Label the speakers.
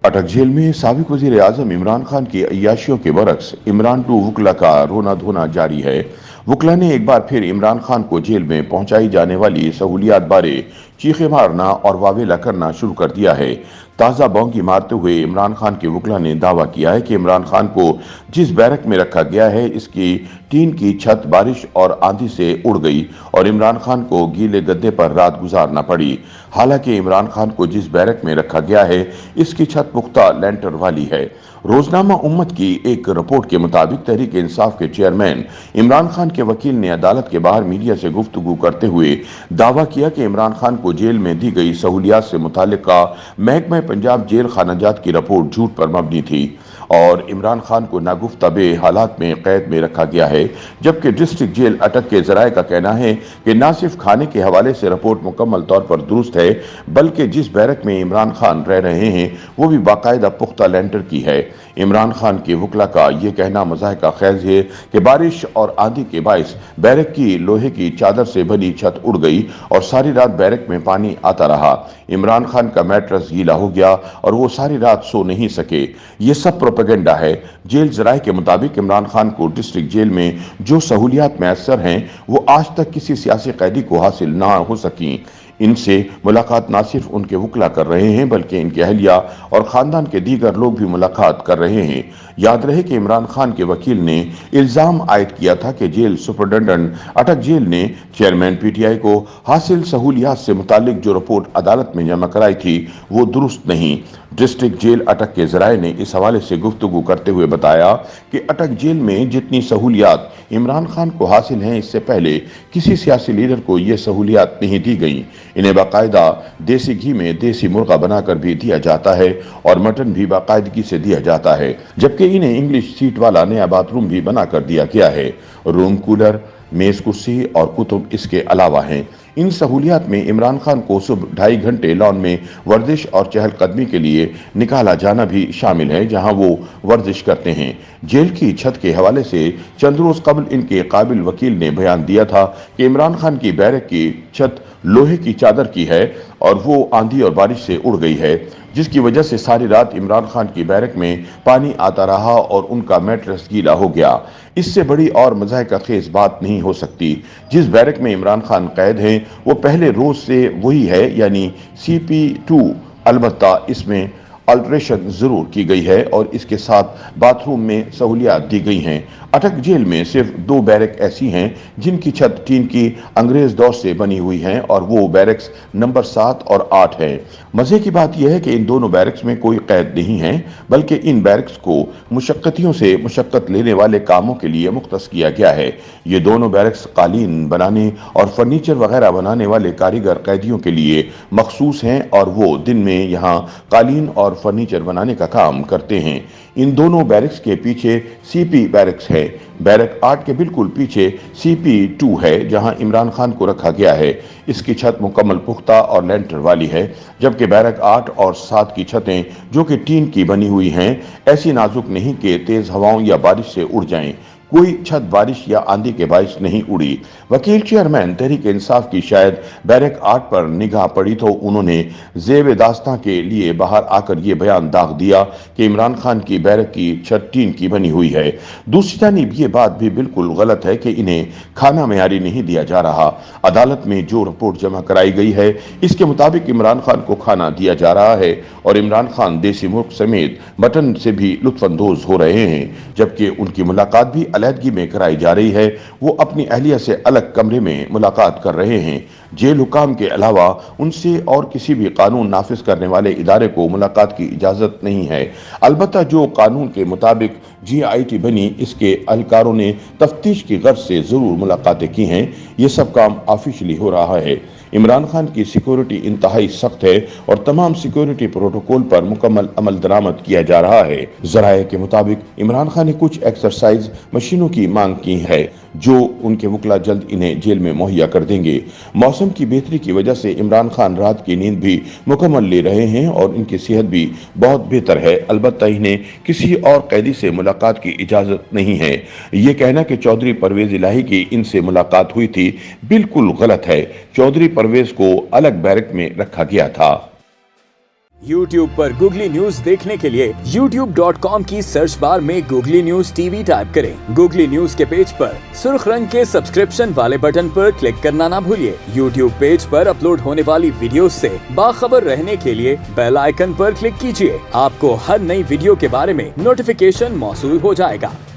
Speaker 1: अटक जेल में साबिक वजीर आजम इमरान खान की अय्याशियों के बरक्स इमरान टू वकला का रोना धोना जारी है। वकला ने एक बार फिर इमरान खान को जेल में पहुंचाई जाने वाली सहूलियात बारे चीखे मारना और वावेला करना शुरू कर दिया है। ताज़ा बौंगी मारते हुए इमरान खान के वकला ने दावा किया है कि इमरान खान को जिस बैरक में रखा गया है इसकी टीन की छत बारिश और आंधी से उड़ गई और इमरान खान को गीले गद्दे पर रात गुजारना पड़ी। हालांकि इमरान खान को जिस बैरक में रखा गया है इसकी छत पुख्ता लेंटर वाली है। रोजनामा उम्मत की एक रिपोर्ट के मुताबिक तहरीक इंसाफ के चेयरमैन इमरान खान के वकील ने अदालत के बाहर मीडिया से गुफ्तगू करते हुए दावा किया कि इमरान खान को जेल में दी गई सहूलियात से मुताल्लिका महकमा पंजाब जेल खानाजात की रिपोर्ट झूठ पर मबनी थी और इमरान खान को नागुफ्ता बे हालात में कैद में रखा गया है। जबकि डिस्ट्रिक्ट जेल अटक के जराये का कहना है कि न सिर्फ खाने के हवाले से रिपोर्ट मुकम्मल तौर पर दुरुस्त है बल्कि जिस बैरक में इमरान खान रह रहे हैं वो भी बाकायदा पुख्ता लेंटर की है। इमरान खान के वकला का ये कहना मज़ाहिका खेज है कि बारिश और आंधी के बाइस बैरक की लोहे की चादर से बनी छत उड़ गई और सारी रात बैरक में पानी आता रहा। इमरान खान का मैट्रेस गीला हो गया और वो सारी रात सो नहीं सके। ये सब प्रोपेगेंडा है। जेल जराये के मुताबिक इमरान खान को डिस्ट्रिक्ट जेल में जो सहूलियात मैसर हैं वो आज तक किसी सियासी कैदी को हासिल ना हो सकी। इनसे मुलाकात न सिर्फ उनके वकला कर रहे हैं बल्कि इनके अहलिया और खानदान के दीगर लोग भी मुलाकात कर रहे हैं। याद रहे कि इमरान खान के वकील ने इल्जाम आयद किया था कि जेल सुपरिटेंडेंट अटक जेल ने चेयरमैन पीटीआई को हासिल सहूलियात से मुतालिक जो रिपोर्ट अदालत में जमा कराई थी वो दुरुस्त नहीं। डिस्ट्रिक्ट जेल अटक के जराये ने इस हवाले से गुफ्तगू करते हुए बताया कि अटक जेल में जितनी सहूलियात इमरान खान को हासिल हैं इससे पहले किसी सियासी लीडर को ये सहूलियात नहीं दी गई। इन्हें बाकायदा देसी घी में देसी मुर्गा बनाकर भी दिया जाता है और मटन भी बाकायदगी से दिया जाता है, जबकि इन्हें इंग्लिश सीट वाला नया बाथरूम भी बनाकर दिया गया है। रूम कूलर, मेज कुर्सी और कुतुब इसके अलावा हैं। इन सहूलियात में इमरान खान को सुबह 2.5 घंटे लॉन में वर्जिश और चहलकदमी के लिए निकाला जाना भी शामिल है जहां वो वर्जिश करते हैं। जेल की छत के हवाले से चंद रोज कबल इनके काबिल वकील ने बयान दिया था कि इमरान खान की बैरक की छत लोहे की चादर की है और वो आंधी और बारिश से उड़ गई है, जिसकी वजह से सारी रात इमरान खान की बैरक में पानी आता रहा और उनका मैट्रेस गीला हो गया। इससे बड़ी और मज़ाहिका खेज बात नहीं हो सकती। जिस बैरक में इमरान खान कैद हैं वो पहले रोज से वही है यानी CP2, अलबत्ता इसमें अल्ट्रेशन जरूर की गई है और इसके साथ बाथरूम में सहूलियात दी गई हैं। अटक जेल में सिर्फ 2 बैरक ऐसी हैं जिनकी छत टीन की अंग्रेज दौर से बनी हुई हैं और वो बैरक्स नंबर 7 और 8 है। मजे की बात यह है कि इन दोनों बैरक्स में कोई कैद नहीं है बल्कि इन बैरक्स को मुशक्कतियों से मुशक्कत लेने वाले कामों के लिए मुख्तस किया गया है। ये दोनों बैरक्स कालीन बनाने और फर्नीचर वगैरह बनाने वाले कारीगर कैदियों के लिए मखसूस हैं और वो दिन में यहाँ कालीन और फर्नीचर बनाने का काम करते हैं। इन दोनों बैरक्स के पीछे CP बैरक्स है। बैरक 8 के बिल्कुल पीछे CP2 है जहां इमरान खान को रखा गया है। इसकी छत मुकम्मल पुख्ता और लेंटर वाली है, जबकि बैरक 8 और 7 की छतें जो कि टीन की बनी हुई हैं ऐसी नाजुक नहीं कि तेज हवाओं या बारिश से उड़ जाएं। कोई छत बारिश या आंधी के बाइस नहीं उड़ी। वकील चेयरमैन तहरीक इंसाफ की शायद बैरक 8 पर निगाह पड़ी तो उन्होंने ज़ेब दास्तां के लिए बाहर आकर ये बयान दाग दिया कि इमरान खान की बैरक की छत टीन की बनी हुई है। दूसरी जानिब ये बात भी बिल्कुल गलत है कि इन्हें खाना मेयारी नहीं दिया जा रहा। अदालत में जो रिपोर्ट जमा कराई गई है इसके मुताबिक इमरान खान को खाना दिया जा रहा है और इमरान खान देसी मुर्ग समेत मटन से भी लुत्फानंदोज हो रहे हैं, जबकि उनकी मुलाकात भी अलहदगी में कराई जा रही है। वो अपनी अहलिया से अलग कमरे में मुलाकात कर रहे हैं। जेल हुकाम के अलावा उनसे और किसी भी कानून नाफिज करने वाले इदारे को मुलाकात की इजाजत नहीं है। अलबत्ता जो कानून के मुताबिक GIT बनी इसके अहलकारों ने तफ्तीश की गर्ज से जरूर मुलाकातें की हैं। ये सब काम ऑफिशियली हो रहा है। इमरान खान की सिक्योरिटी इंतहाई सख्त है और तमाम सिक्योरिटी प्रोटोकॉल पर मुकम्मल अमल दरामद किया जा रहा है। जराये के मुताबिक इमरान खान ने कुछ एक्सरसाइज मशीनों की मांग की है जो उनके वकला जल्द इन्हें जेल में मुहैया कर देंगे। मौसम की बेहतरी की वजह से इमरान खान रात की नींद भी मुकम्मल ले रहे हैं और इनकी सेहत भी बहुत बेहतर है। अलबत्ता इन्हें किसी और कैदी से मुलाकात की इजाजत नहीं है। ये कहना कि चौधरी परवेज इलाही की इनसे मुलाकात हुई थी बिल्कुल गलत है। चौधरी परवेज को अलग बैरक में रखा गया था।
Speaker 2: YouTube पर गूगली न्यूज देखने के लिए youtube.com की सर्च बार में गूगली न्यूज टीवी टाइप करें। गूगली न्यूज के पेज पर सुर्ख रंग के सब्सक्रिप्शन वाले बटन पर क्लिक करना ना भूलिए। YouTube पेज पर अपलोड होने वाली वीडियो से बाखबर रहने के लिए बेल आइकन पर क्लिक कीजिए। आपको हर नई वीडियो के बारे में नोटिफिकेशन मौसूल हो जाएगा।